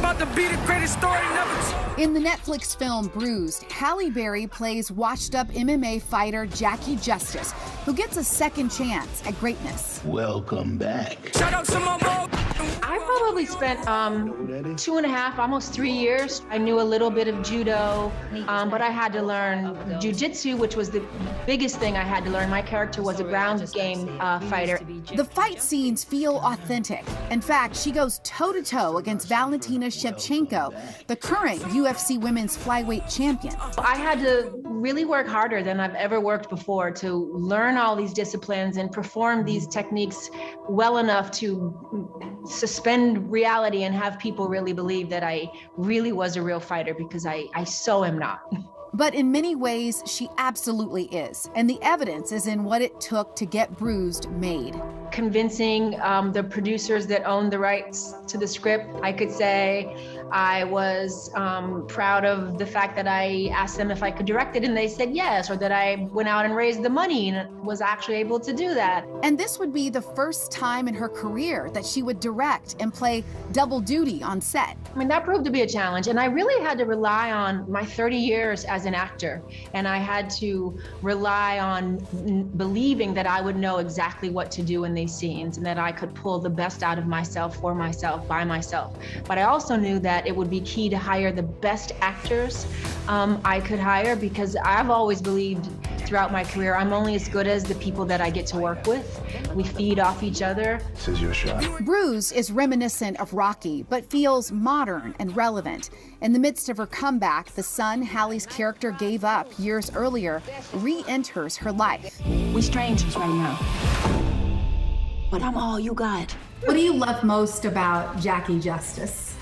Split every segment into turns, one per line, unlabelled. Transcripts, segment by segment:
about to be the greatest story never told.
In the Netflix film Bruised, Halle Berry plays washed-up MMA fighter Jackie Justice, who gets a second chance at greatness.
Welcome back.
Shout out to my mom.
I probably spent 2.5, almost 3 years. I knew a little bit of Judo, but I had to learn Jiu-Jitsu, which was the biggest thing I had to learn. My character was a ground game fighter.
The fight scenes feel authentic. In fact, she goes toe-to-toe against Valentina Schevchenko, the current UFC women's flyweight champion.
I had to really work harder than I've ever worked before to learn all these disciplines and perform these techniques well enough to suspend reality and have people really believe that I really was a real fighter, because I so am not.
But in many ways, she absolutely is. And the evidence is in what it took to get Bruised made.
Convincing the producers that owned the rights to the script, I could say. I was proud of the fact that I asked them if I could direct it and they said yes, or that I went out and raised the money and was actually able to do that.
And this would be the first time in her career that she would direct and play double duty on set.
I mean, that proved to be a challenge, and I really had to rely on my 30 years as an actor, and I had to rely on believing that I would know exactly what to do in these scenes and that I could pull the best out of myself, for myself, by myself. But I also knew that it would be key to hire the best actors I could hire, because I've always believed throughout my career I'm only as good as the people that I get to work with. We feed off each other.
This is your shot.
Bruised is reminiscent of Rocky, but feels modern and relevant. In the midst of her comeback, the son Halle's character gave up years earlier re-enters her life.
We strangers right now, but I'm all you got.
What do you love most about Jackie Justice?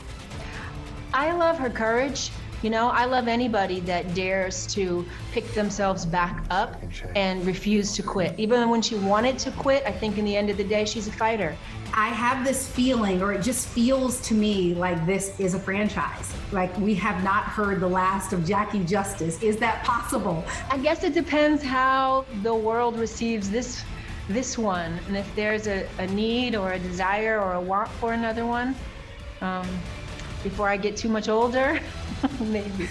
I love her courage. You know, I love anybody that dares to pick themselves back up and refuse to quit. Even when she wanted to quit, I think in the end of the day, she's a fighter.
I have this feeling, or it just feels to me like this is a franchise. Like we have not heard the last of Jackie Justice. Is that possible?
I guess it depends how the world receives this one. And if there's a need or a desire or a want for another one, before I get too much older, maybe.